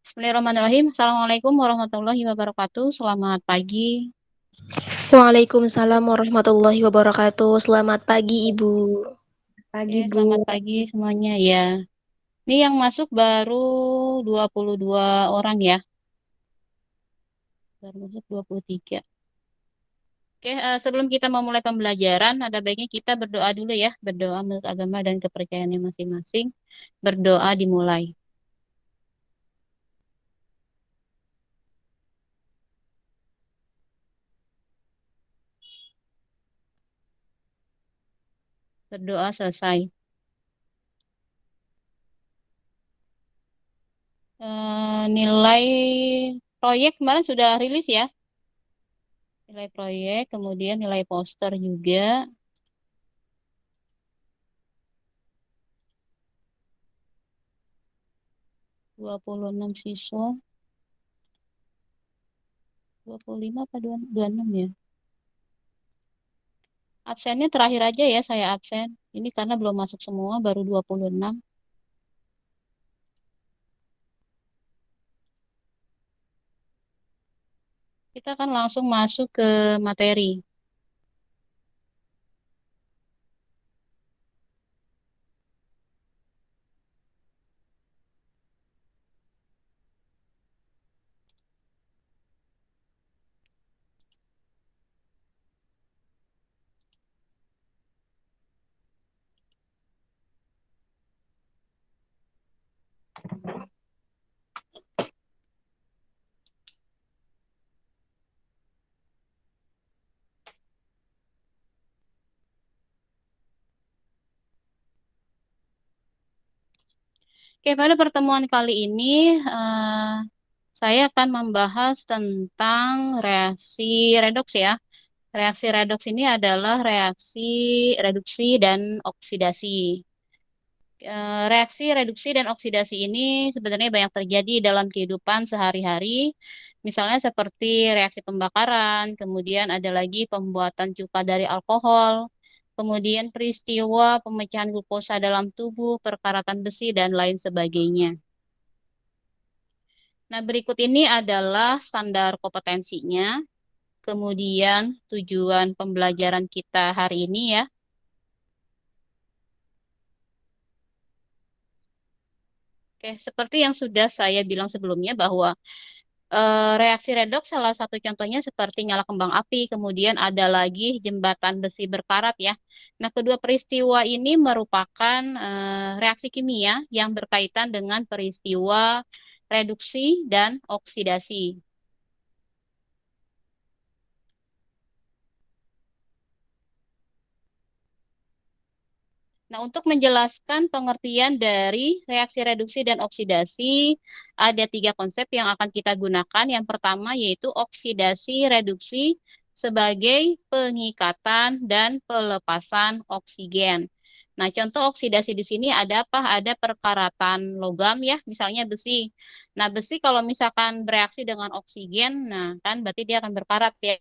Bismillahirrahmanirrahim. Assalamualaikum warahmatullahi wabarakatuh. Selamat pagi. Waalaikumsalam warahmatullahi wabarakatuh. Selamat pagi, Ibu. Oke, Pagi, Bu. selamat pagi semuanya ya. Ini yang masuk baru 22 orang ya. Baru masuk 23. Oke, sebelum kita memulai pembelajaran, ada baiknya kita berdoa dulu ya. Berdoa menurut agama dan kepercayaannya masing-masing. Berdoa dimulai. Berdoa selesai. Nilai proyek kemarin sudah rilis ya. Nilai proyek, kemudian nilai poster juga. 26 siswa. 25 apa 26 ya? Absennya terakhir aja ya saya absen. Ini karena belum masuk semua, baru 26. Kita akan langsung masuk ke materi. Oke, pada pertemuan kali ini saya akan membahas tentang reaksi redoks ya. Reaksi redoks ini adalah reaksi reduksi dan oksidasi. Reaksi reduksi dan oksidasi ini sebenarnya banyak terjadi dalam kehidupan sehari-hari, misalnya seperti reaksi pembakaran, kemudian ada lagi pembuatan cuka dari alkohol, kemudian peristiwa pemecahan glukosa dalam tubuh, perkaratan besi, dan lain sebagainya. Nah, berikut ini adalah standar kompetensinya, kemudian tujuan pembelajaran kita hari ini ya. Oke, seperti yang sudah saya bilang sebelumnya bahwa reaksi redoks salah satu contohnya seperti nyala kembang api, kemudian ada lagi jembatan besi berkarat ya. Nah, kedua peristiwa ini merupakan reaksi kimia yang berkaitan dengan peristiwa reduksi dan oksidasi. Nah, untuk menjelaskan pengertian dari reaksi reduksi dan oksidasi, ada tiga konsep yang akan kita gunakan. Yang pertama yaitu oksidasi reduksi sebagai pengikatan dan pelepasan oksigen. Nah, contoh oksidasi di sini ada apa? Ada perkaratan logam ya, misalnya besi. Nah, besi kalau misalkan bereaksi dengan oksigen, nah kan berarti dia akan berkarat ya.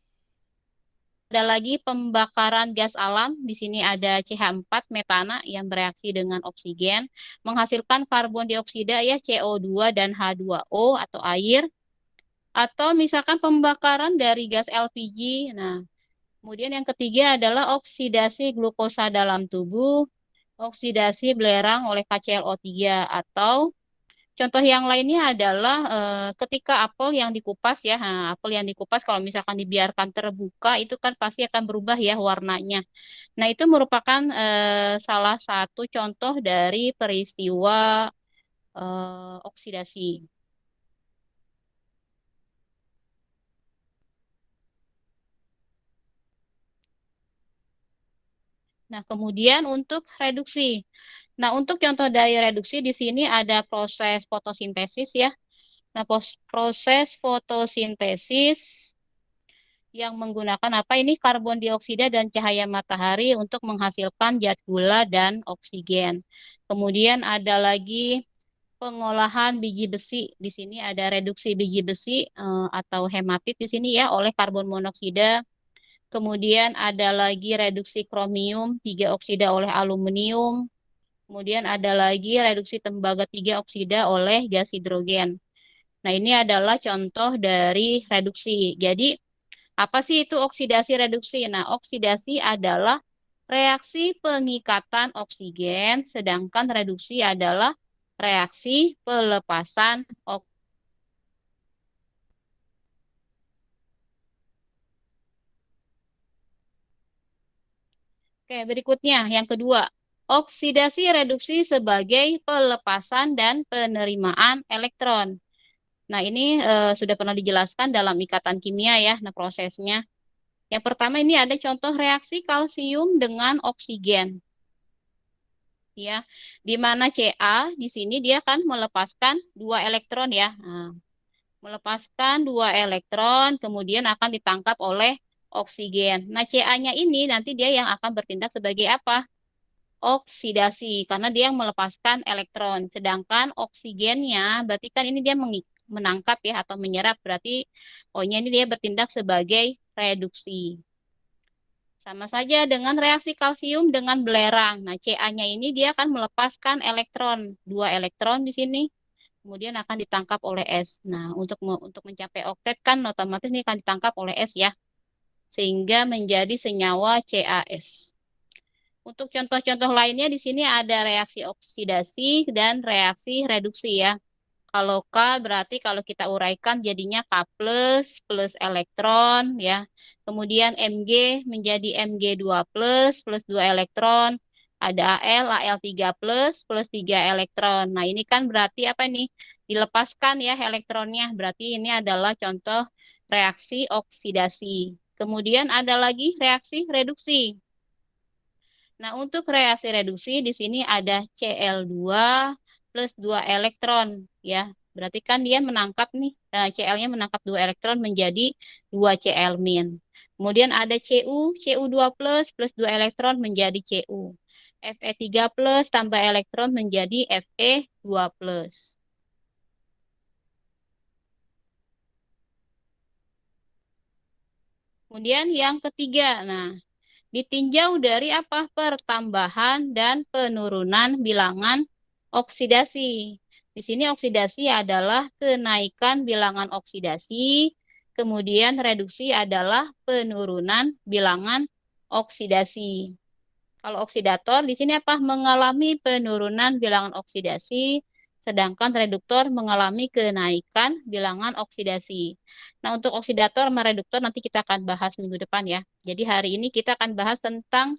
Ada lagi pembakaran gas alam. Di sini ada CH4 metana yang bereaksi dengan oksigen, menghasilkan karbon dioksida ya CO2 dan H2O atau air. Atau misalkan pembakaran dari gas LPG. Nah, kemudian yang ketiga adalah oksidasi glukosa dalam tubuh, oksidasi belerang oleh KClO3 atau contoh yang lainnya adalah ketika apel yang dikupas ya, nah, apel yang dikupas kalau misalkan dibiarkan terbuka itu kan pasti akan berubah ya warnanya. Nah, itu merupakan salah satu contoh dari peristiwa oksidasi. Nah, kemudian untuk reduksi. Nah, untuk contoh dari reduksi di sini ada proses fotosintesis ya. Nah, proses fotosintesis yang menggunakan apa ini karbon dioksida dan cahaya matahari untuk menghasilkan zat gula dan oksigen. Kemudian ada lagi pengolahan biji besi. Di sini ada reduksi biji besi atau hematit di sini ya oleh karbon monoksida. Kemudian ada lagi reduksi kromium 3 oksida oleh aluminium. Kemudian ada lagi reduksi tembaga 3 oksida oleh gas hidrogen. Nah, ini adalah contoh dari reduksi. Jadi, apa sih itu oksidasi reduksi? Nah, oksidasi adalah reaksi pengikatan oksigen, sedangkan reduksi adalah reaksi pelepasan oksigen. Oke, berikutnya yang kedua, oksidasi reduksi sebagai pelepasan dan penerimaan elektron. Nah, ini sudah pernah dijelaskan dalam ikatan kimia ya, nah prosesnya. Yang pertama ini ada contoh reaksi kalsium dengan oksigen. Ya, di mana Ca di sini dia kan melepaskan 2 elektron ya. Nah, melepaskan 2 elektron, kemudian akan ditangkap oleh oksigen. Nah, Ca-nya ini nanti dia yang akan bertindak sebagai apa? Oksidasi, karena dia yang melepaskan elektron. Sedangkan oksigennya, berarti kan ini dia menangkap ya, atau menyerap. Berarti O-nya ini dia bertindak sebagai reduksi. Sama saja dengan reaksi kalsium dengan belerang. Nah, Ca-nya ini dia akan melepaskan elektron. 2 elektron di sini. Kemudian akan ditangkap oleh S. Nah, untuk mencapai oktet kan otomatis ini akan ditangkap oleh S ya. Sehingga menjadi senyawa CaS. Untuk contoh-contoh lainnya di sini ada reaksi oksidasi dan reaksi reduksi ya. Kalau K berarti kalau kita uraikan jadinya K plus plus elektron ya. Kemudian Mg menjadi Mg2 plus 2 elektron. Ada Al 3 plus 3 elektron. Nah ini kan berarti apa nih? Dilepaskan ya elektronnya. Berarti ini adalah contoh reaksi oksidasi. Kemudian ada lagi reaksi reduksi. Nah, untuk reaksi reduksi di sini ada Cl2 plus 2 elektron ya. Berarti kan dia menangkap nih, Cl-nya menangkap 2 elektron menjadi 2 Cl min. Kemudian ada Cu2 plus 2 elektron menjadi Cu. Fe3 plus tambah elektron menjadi Fe2 plus. Kemudian yang ketiga, nah ditinjau dari apa? Pertambahan dan penurunan bilangan oksidasi. Di sini oksidasi adalah kenaikan bilangan oksidasi, kemudian reduksi adalah penurunan bilangan oksidasi. Kalau oksidator di sini apa? Mengalami penurunan bilangan oksidasi, sedangkan reduktor mengalami kenaikan bilangan oksidasi. Nah, untuk oksidator sama reduktor nanti kita akan bahas minggu depan ya. Jadi hari ini kita akan bahas tentang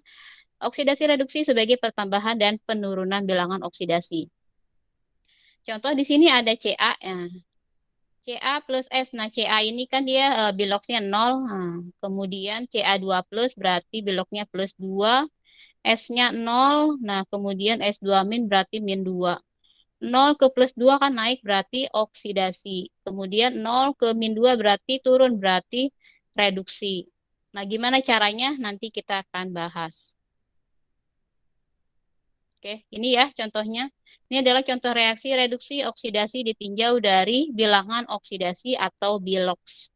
oksidasi reduksi sebagai pertambahan dan penurunan bilangan oksidasi. Contoh di sini ada Ca. Ya. Ca plus S. Nah, Ca ini kan dia biloknya 0. Nah, kemudian Ca2 plus berarti biloknya plus 2. S-nya 0. Nah, kemudian S2 min berarti min 2. 0 ke plus 2 kan naik berarti oksidasi. Kemudian 0 ke min 2 berarti turun berarti reduksi. Nah, gimana caranya? Nanti kita akan bahas. Oke, ini ya contohnya. Ini adalah contoh reaksi reduksi oksidasi ditinjau dari bilangan oksidasi atau biloks.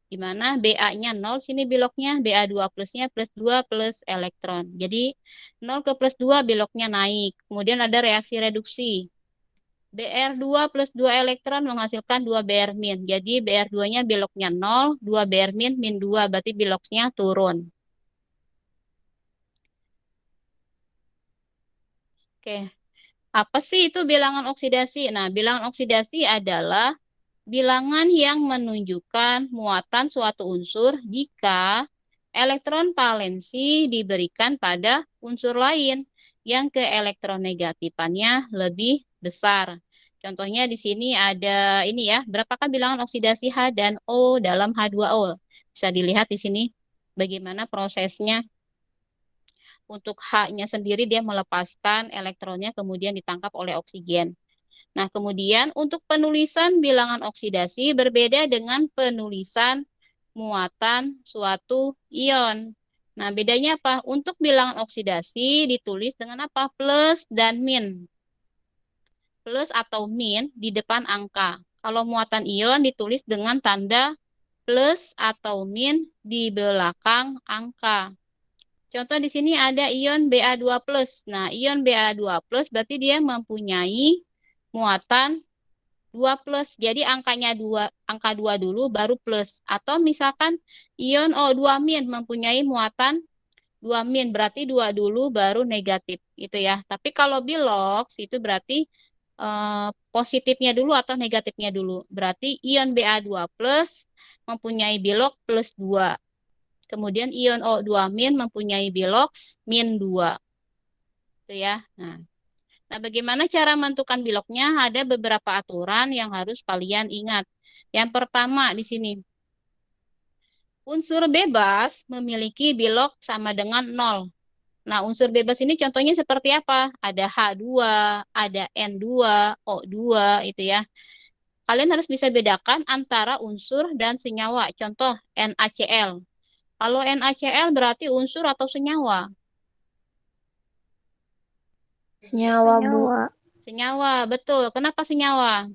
Di mana Ba-nya 0, sini biloknya, Ba2 plusnya plus 2 plus elektron. Jadi 0 ke plus 2 biloknya naik. Kemudian ada reaksi reduksi. Br2 plus 2 elektron menghasilkan 2 Br min. Jadi Br2-nya biloknya 0, 2 Br min, min 2. Berarti biloknya turun. Oke. Apa sih itu bilangan oksidasi? Nah, bilangan oksidasi adalah bilangan yang menunjukkan muatan suatu unsur jika elektron valensi diberikan pada unsur lain yang keelektronegatifannya lebih besar. Contohnya di sini ada ini ya, berapakah bilangan oksidasi H dan O dalam H2O? Bisa dilihat di sini bagaimana prosesnya. Untuk H-nya sendiri dia melepaskan elektronnya kemudian ditangkap oleh oksigen. Nah, kemudian untuk penulisan bilangan oksidasi berbeda dengan penulisan muatan suatu ion. Nah, bedanya apa? Untuk bilangan oksidasi ditulis dengan apa? Plus dan min. Plus atau min di depan angka. Kalau muatan ion ditulis dengan tanda plus atau min di belakang angka. Contoh di sini ada ion Ba2+. Nah, ion Ba2+ berarti dia mempunyai muatan 2 plus. Jadi angkanya 2, angka 2 dulu baru plus. Atau misalkan ion O2 min mempunyai muatan 2 min, berarti 2 dulu baru negatif gitu ya. Tapi kalau bilox itu berarti positifnya dulu atau negatifnya dulu. Berarti ion Ba2 plus mempunyai bilox plus 2. Kemudian ion O2 min mempunyai bilox min 2. Itu ya. Nah, bagaimana cara menentukan biloknya? Ada beberapa aturan yang harus kalian ingat. Yang pertama di sini, unsur bebas memiliki bilok sama dengan 0. Nah, unsur bebas ini contohnya seperti apa? Ada H2, ada N2, O2, itu ya. Kalian harus bisa bedakan antara unsur dan senyawa. Contoh, NaCl. Kalau NaCl berarti unsur atau senyawa? Senyawa, Bu. Senyawa, betul. Kenapa senyawa?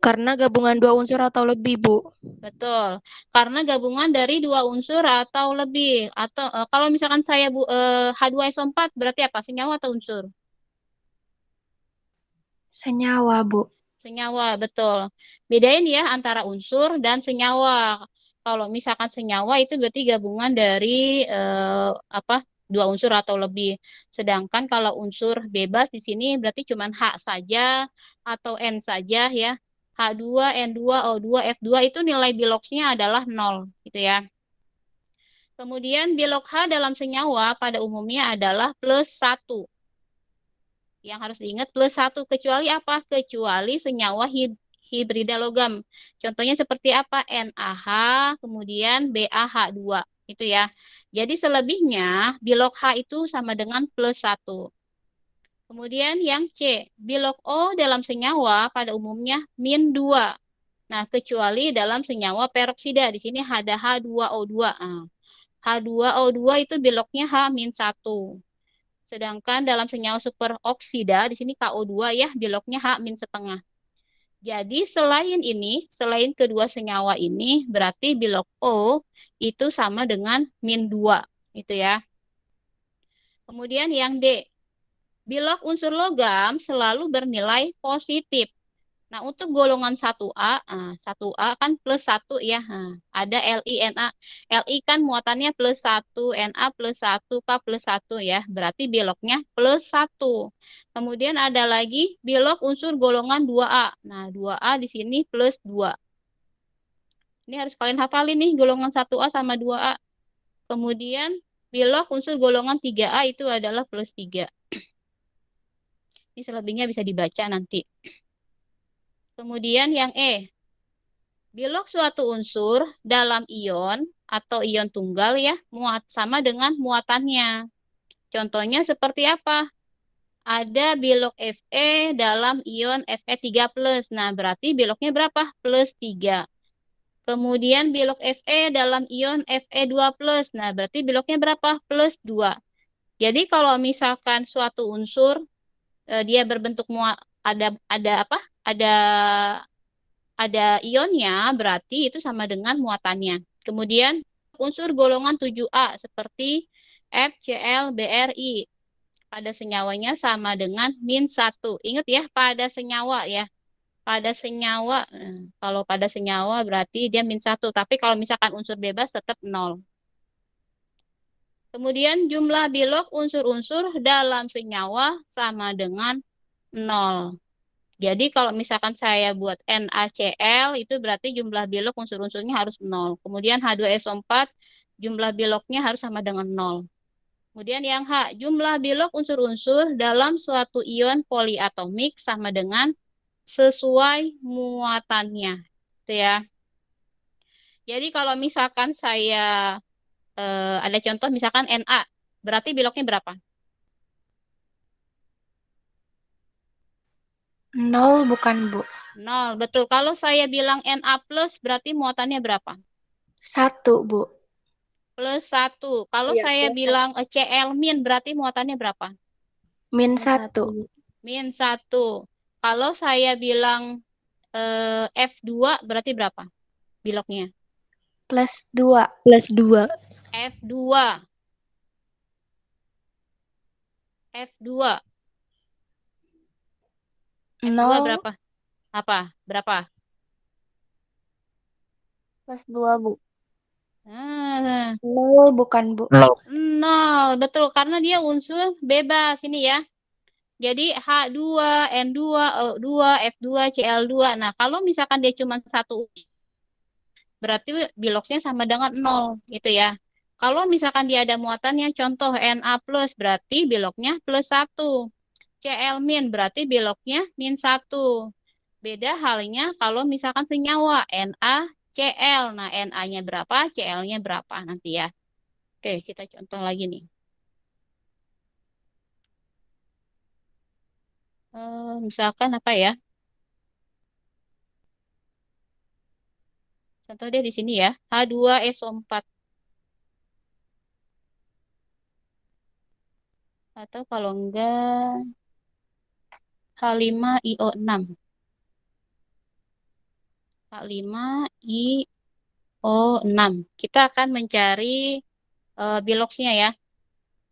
Karena gabungan dua unsur atau lebih, Bu. Betul. Karena gabungan dari dua unsur atau lebih. Atau kalau misalkan saya H2SO4 berarti apa? Senyawa atau unsur? Senyawa, Bu. Senyawa, betul. Bedain ya antara unsur dan senyawa. Kalau misalkan senyawa itu berarti gabungan dari apa? Dua unsur atau lebih. Sedangkan kalau unsur bebas di sini berarti cuma H saja atau N saja ya. H2, N2, O2, F2 itu nilai biloksnya adalah 0 gitu ya. Kemudian bilok H dalam senyawa pada umumnya adalah plus 1. Yang harus diingat plus 1. Kecuali apa? Kecuali senyawa hibrida logam. Contohnya seperti apa? NaH, kemudian BaH2. Itu ya. Jadi selebihnya bilok H itu sama dengan plus 1. Kemudian yang C, bilok O dalam senyawa pada umumnya min 2. Nah, kecuali dalam senyawa peroksida. Di sini ada H2O2. Nah, H2O2 itu biloknya H-1. Sedangkan dalam senyawa superoksida, di sini KO2 ya, biloknya H-1. Jadi selain ini, selain kedua senyawa ini, berarti bilok O itu sama dengan min 2. Itu ya. Kemudian yang D, bilok unsur logam selalu bernilai positif. Nah, untuk golongan 1A, 1A kan plus 1 ya. Nah, ada Li, Na. Li kan muatannya plus 1, Na plus 1, K plus 1 ya. Berarti biloknya plus 1. Kemudian ada lagi bilok unsur golongan 2A. Nah, 2A di sini plus 2. Ini harus kalian hafalin nih, golongan 1A sama 2A. Kemudian bilok unsur golongan 3A itu adalah plus 3. Ini selebihnya bisa dibaca nanti. Kemudian yang E, bilok suatu unsur dalam ion atau ion tunggal ya, muat sama dengan muatannya. Contohnya seperti apa? Ada bilok Fe dalam ion Fe3+. Nah, berarti biloknya berapa? Plus 3. Kemudian bilok Fe dalam ion Fe2+. Nah, berarti biloknya berapa? Plus 2. Jadi kalau misalkan suatu unsur dia berbentuk ada apa? Ada ionnya, berarti itu sama dengan muatannya. Kemudian unsur golongan 7A seperti FCl, BRI. Pada senyawanya sama dengan min 1. Ingat ya, pada senyawa ya. Pada senyawa, kalau pada senyawa berarti dia min 1. Tapi kalau misalkan unsur bebas tetap 0. Kemudian jumlah bilok unsur-unsur dalam senyawa sama dengan 0. Jadi kalau misalkan saya buat NaCl itu berarti jumlah bilok unsur-unsurnya harus 0. Kemudian H2SO4 jumlah biloknya harus sama dengan 0. Kemudian yang H, jumlah bilok unsur-unsur dalam suatu ion poliatomik sama dengan sesuai muatannya. Itu ya. Jadi kalau misalkan saya ada contoh misalkan Na, berarti biloknya berapa? 0 bukan, Bu. 0, betul. Kalau saya bilang Na plus berarti muatannya berapa? 1, Bu. Plus 1. Kalau Iya, saya plus bilang Cl min berarti muatannya berapa? min 1. Min 1. Kalau saya bilang F2 berarti berapa biloknya? Plus 2. Plus 2. F2. F2. F2 0 berapa? Apa? Berapa? Plus 2, Bu. Ah, 0 bukan, Bu. 0. Betul, karena dia unsur bebas ini ya. Jadi H2, N2, O2, F2, Cl2. Nah, kalau misalkan dia cuma satu, berarti biloksnya sama dengan 0 gitu ya. Kalau misalkan dia ada muatannya, contoh Na plus, berarti biloknya plus 1. Cl min, berarti biloknya min 1. Beda halnya kalau misalkan senyawa, NaCl. Nah, Na-nya berapa, Cl-nya berapa nanti ya. Oke, kita contoh lagi nih. Misalkan apa ya? Contoh dia di sini ya, H2SO4. Atau kalau enggak, H5IO6. H5IO6. Kita akan mencari biloksnya ya.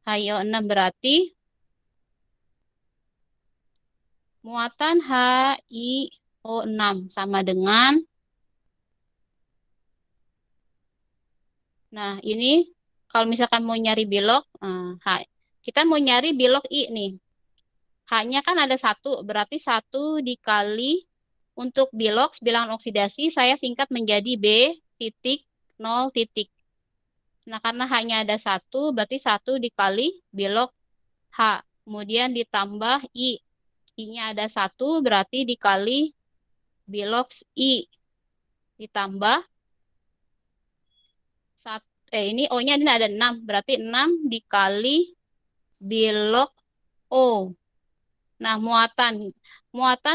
HIO6 berarti muatan HIO6 sama dengan, nah ini kalau misalkan mau nyari bilok, kita mau nyari bilok I nih. H-nya kan ada 1, berarti 1 dikali untuk bilok, bilangan oksidasi, saya singkat menjadi B titik 0 titik. Nah, karena H-nya ada 1, berarti 1 dikali bilok H. Kemudian ditambah I. I-nya ada 1, berarti dikali bilok I. Ditambah, ini O-nya ada 6, berarti 6 dikali bilok O. Nah, muatan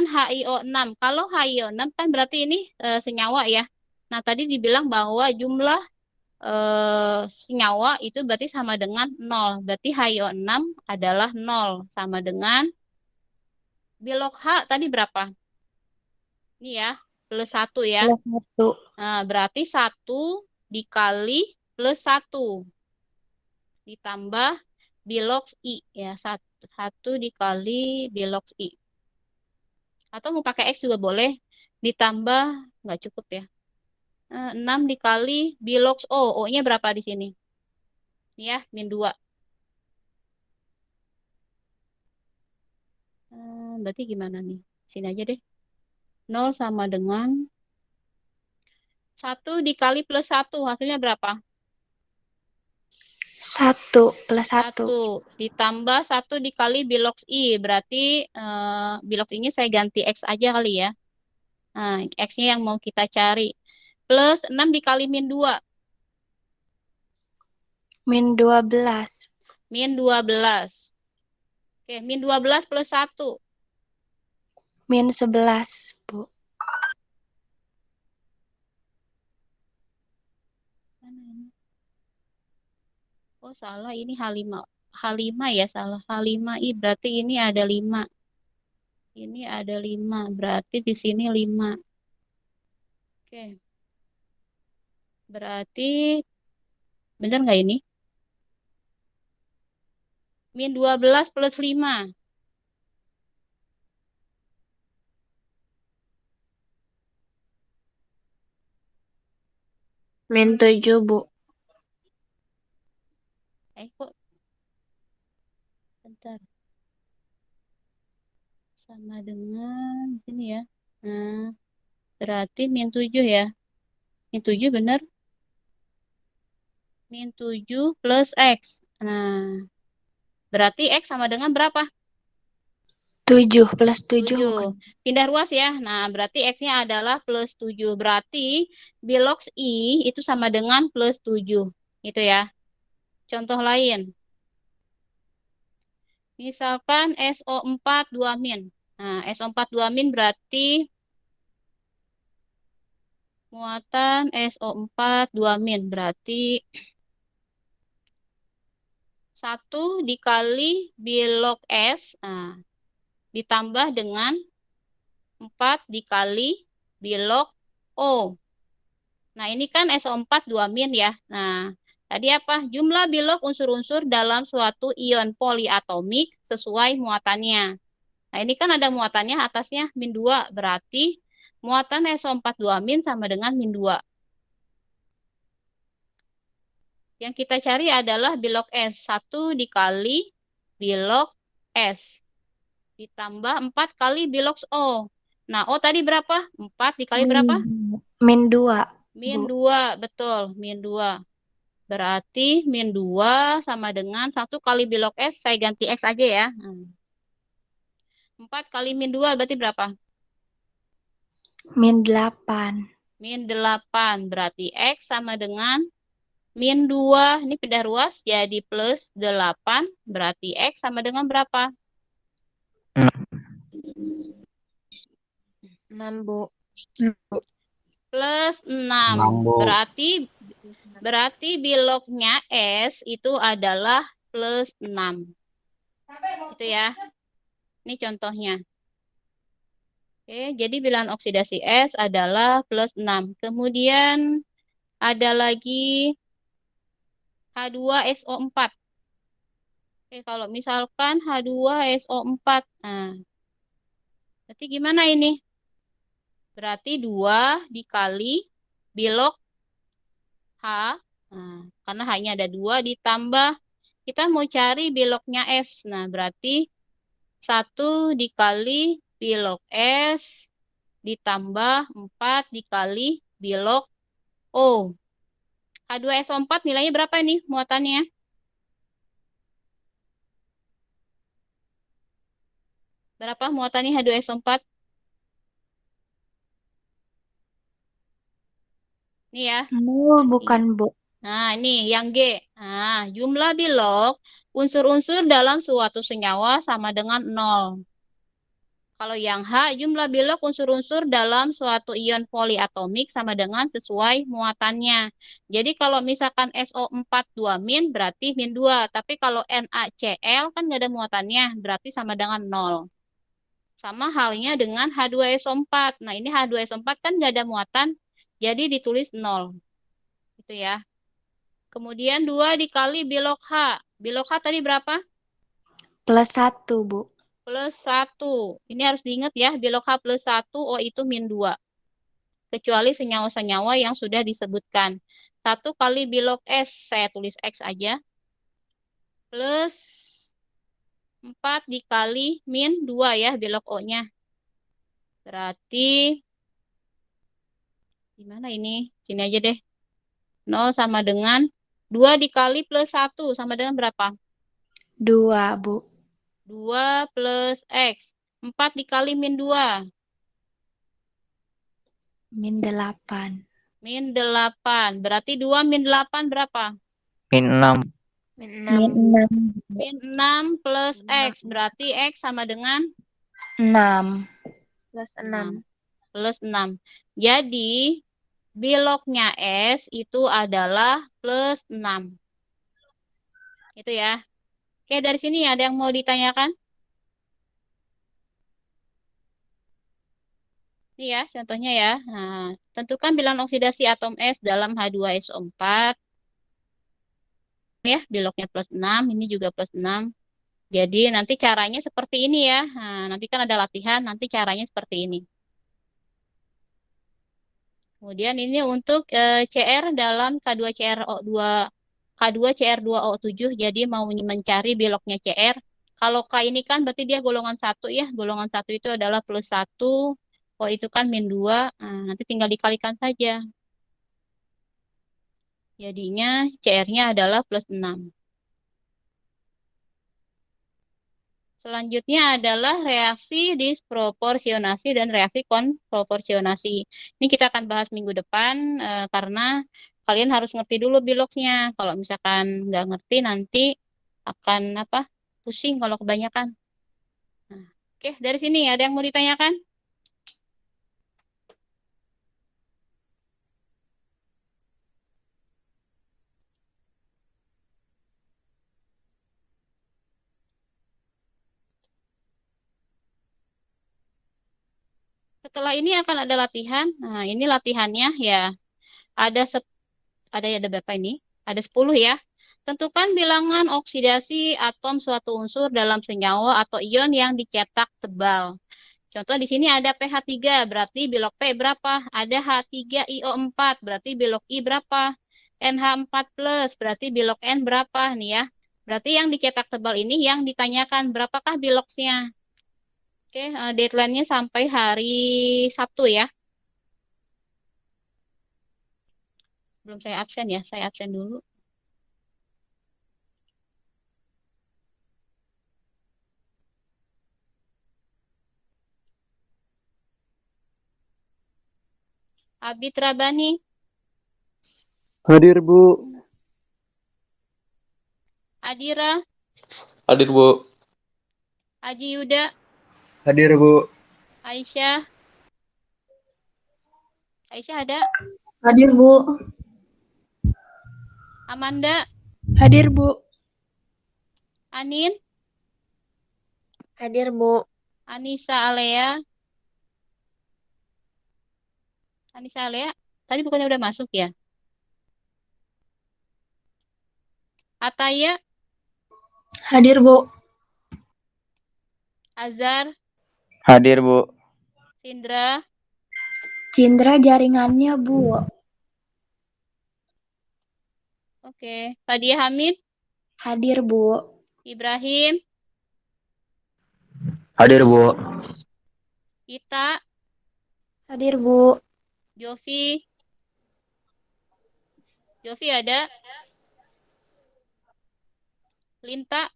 HiO6. Kalau HiO6 kan berarti ini senyawa ya. Nah, tadi dibilang bahwa jumlah senyawa itu berarti sama dengan 0. Berarti HiO6 adalah 0. Sama dengan bilok H tadi berapa? Ini ya, plus 1 ya. Plus 1. Nah, berarti 1 dikali plus 1. Ditambah bilok I ya. 1 dikali bilok I. Atau mau pakai X juga boleh. Ditambah, nggak cukup ya. 6 dikali bilox O. O-nya berapa di sini? Ya, min 2. Berarti gimana nih? Sini aja deh. 0 sama dengan 1 dikali plus 1. Hasilnya berapa? 1 plus 1. 1. Ditambah 1 dikali bilox I. Berarti bilox ini saya ganti X aja kali ya. Nah, X-nya yang mau kita cari. Plus 6 dikali min 2. Min 12. Min 12. Oke, min 12 plus 1. Min 11, Bu. Oh, salah. Ini H5. H5 ya, salah. H5I berarti ini ada 5. Ini ada 5. Berarti di sini 5. Oke. Berarti, bener nggak ini? Min 12 plus 5. Min 7, Bu. Kok bentar. Sama dengan sini ya. Nah, berarti min 7 ya. Min 7 bener? Min 7 plus X. Nah, berarti X sama dengan berapa? 7 plus 7 7. bukan? Pindah ruas ya. Nah, berarti X-nya adalah plus 7. Berarti bilox I itu sama dengan plus 7. Itu ya. Contoh lain. Misalkan SO4 2 min. Nah, SO4 2 min berarti muatan SO4 2 min. Berarti 1 dikali bilok S. Nah, ditambah dengan 4 dikali bilok O. Nah, ini kan SO4 2 min ya. Nah, tadi apa? Jumlah bilok unsur-unsur dalam suatu ion poliatomik sesuai muatannya. Nah, ini kan ada muatannya atasnya min 2. Berarti muatan SO4 2- sama dengan min 2. Yang kita cari adalah bilog S. 1 dikali bilog S. Ditambah 4 kali bilog O. Nah, O tadi berapa? 4 dikali berapa? Min 2, Min Bu. 2. Betul, min 2. Berarti min 2 sama dengan 1 kali bilog S. Saya ganti X aja ya. 4 kali min 2 berarti berapa? Min 8. Min 8. Berarti X sama dengan min 2. Ini pindah ruas jadi plus 8. Berarti X sama dengan berapa? 6, Bu. Plus 6. 6, Bu. Berarti bilognya S itu adalah plus 6. Itu ya. Ini contohnya. Oke, jadi bilangan oksidasi S adalah plus 6. Kemudian ada lagi H2SO4. Oke, kalau misalkan H2SO4. Nah, berarti gimana ini? Berarti 2 dikali bilog H. Nah, karena hanya ada 2 ditambah. Kita mau cari bilognya S. Nah, berarti 1 dikali bilog S ditambah 4 dikali bilog O. H2SO4 nilainya berapa nih muatannya? Berapa muatannya H2SO4? Ini ya. 0 bukan, Bu. Nah, ini yang G. Nah, jumlah bilog unsur-unsur dalam suatu senyawa sama dengan 0. Kalau yang H, jumlah bilog unsur-unsur dalam suatu ion poliatomik sama dengan sesuai muatannya. Jadi kalau misalkan SO4 2- berarti min 2. Tapi kalau NaCl kan nggak ada muatannya, berarti sama dengan 0. Sama halnya dengan H2SO4. Nah, ini H2SO4 kan nggak ada muatan, jadi ditulis 0. Gitu ya. Kemudian 2 dikali bilog H. Bilog H tadi berapa? Plus 1, Bu. Plus 1. Ini harus diingat ya, bilog H plus 1, O itu min 2. Kecuali senyawa-senyawa yang sudah disebutkan. 1 kali bilog S, saya tulis X aja. Plus 4 dikali min 2 ya, bilog O-nya. Berarti, gimana ini? Sini aja deh. 0 sama dengan 2 dikali plus 1 sama dengan berapa? 2, Bu. 2 plus X. 4 dikali min 2. Min 8. Min 8. Berarti 2 min 8 berapa? Min 6. Min Min 6. 6. Min 6 plus X. Berarti X sama dengan 6. Plus 6. Plus 6. Jadi, bilognya S itu adalah plus 6. Itu ya. Oke, dari sini ada yang mau ditanyakan? Ini ya, contohnya ya. Nah, tentukan bilangan oksidasi atom S dalam H2SO4. Ya, bilognya plus 6, ini juga plus 6. Jadi nanti caranya seperti ini ya. Nah, nanti kan ada latihan, nanti caranya seperti ini. Kemudian ini untuk CR dalam K2CrO2 K2Cr2O7. Jadi mau mencari bilognya CR. Kalau K ini kan berarti dia golongan 1 ya. Golongan 1 itu adalah plus 1. O itu kan min 2. Nah, nanti tinggal dikalikan saja. Jadinya CR-nya adalah plus 6. Selanjutnya adalah reaksi disproporsionasi dan reaksi konproporsionasi. Ini kita akan bahas minggu depan karena kalian harus ngerti dulu bilognya. Kalau misalkan nggak ngerti nanti akan pusing kalau kebanyakan. Nah, oke, dari sini ada yang mau ditanyakan? Setelah ini akan ada latihan. Nah, ini latihannya ya ada ada berapa ini? Ada 10 ya. Tentukan bilangan oksidasi atom suatu unsur dalam senyawa atau ion yang dicetak tebal. Contoh di sini ada pH3, berarti bilok P berapa? Ada H3IO4, berarti bilok I berapa? NH4+, berarti bilok N berapa nih ya? Berarti yang dicetak tebal ini yang ditanyakan berapakah biloknya? Oke, deadline-nya sampai hari Sabtu ya. Belum saya absen ya, saya absen dulu. Abid Rabani, Hadir, Bu. Adira, Hadir, Bu. Aji Yuda, Hadir, Bu. Aisyah. Aisyah ada? Hadir, Bu. Amanda, Hadir, Bu. Anin, Hadir, Bu. Anissa Alea. Anissa Alea, tadi bukannya udah masuk ya? Ataya, Hadir, Bu. Azhar, Hadir, Bu. Sindra, Cindra jaringannya, Bu. oke. Fadia Hamid, Hadir, Bu. Ibrahim, Hadir, Bu. Ita, Hadir, Bu. Jovi. Jovi ada? Linta.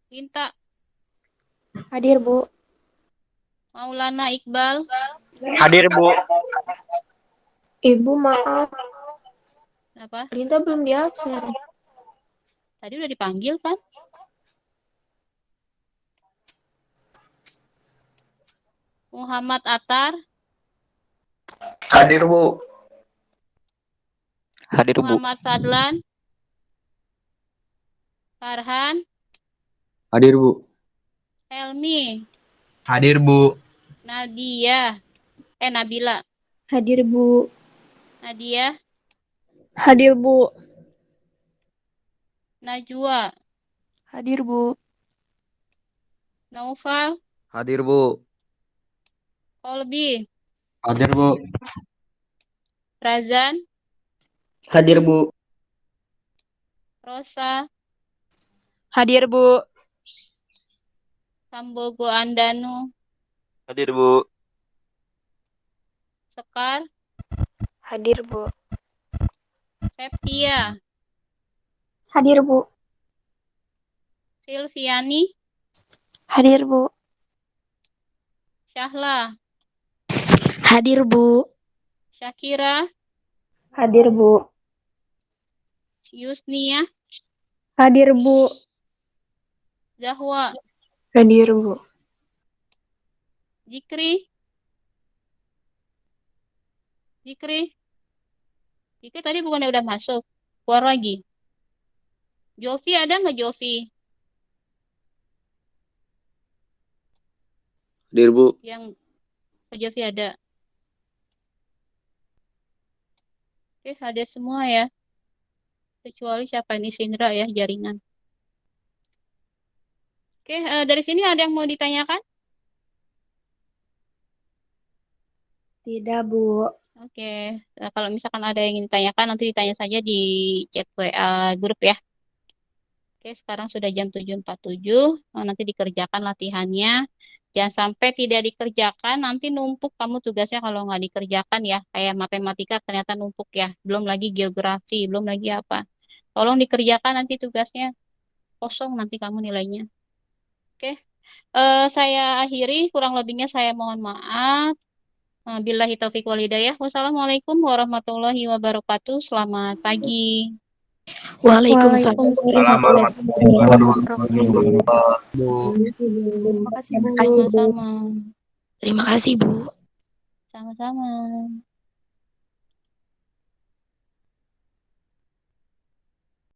Linta. Hadir, Bu. Maulana Iqbal. Hadir, Bu. Ibu, maaf. Kenapa? Linta belum di absen. Tadi udah dipanggil kan? Muhammad Atar. Hadir, Bu. Hadir, Bu. Muhammad Fadlan. Farhan. Hadir, Bu. Helmi. Hadir, Bu. Nadia. Nabila. Hadir, Bu. Nadia. Hadir, Bu. Najwa. Hadir, Bu. Naufal. Hadir, Bu. Kolbi. Hadir, Bu. Razan. Hadir, Bu. Rosa. Hadir, Bu. Sambogo Andanu. Hadir, Bu. Sekar. Hadir, Bu. Septia. Hadir, Bu. Silviani. Hadir, Bu. Syahla. Hadir, Bu. Syakira. Hadir, Bu. Yusnia. Hadir, Bu. Zahwa. Hadir, Bu. Jikri. Jikri. Jikri tadi bukannya udah masuk. Keluar lagi. Jovi ada nggak Jovi? Hadir, Bu. Yang Jovi ada. Oke, ada semua ya. Kecuali siapa ini Sindra ya, jaringan. Oke, dari sini ada yang mau ditanyakan? Tidak, Bu. Oke, kalau misalkan ada yang ingin ditanyakan, nanti ditanya saja di chat WA grup ya. Oke, sekarang sudah jam 7.47, nanti dikerjakan latihannya. Jangan sampai tidak dikerjakan, nanti numpuk kamu tugasnya kalau nggak dikerjakan ya. Kayak matematika ternyata numpuk ya. Belum lagi geografi, belum lagi apa. Tolong dikerjakan nanti tugasnya. Kosong nanti kamu nilainya. Oke, saya akhiri, kurang lebihnya saya mohon maaf. Billahi taufiq wal hidayah. Wassalamualaikum warahmatullahi wabarakatuh. Selamat pagi. Waalaikumsalam. Terima kasih, Bu. Sama-sama. Terima kasih, Bu. Sama-sama.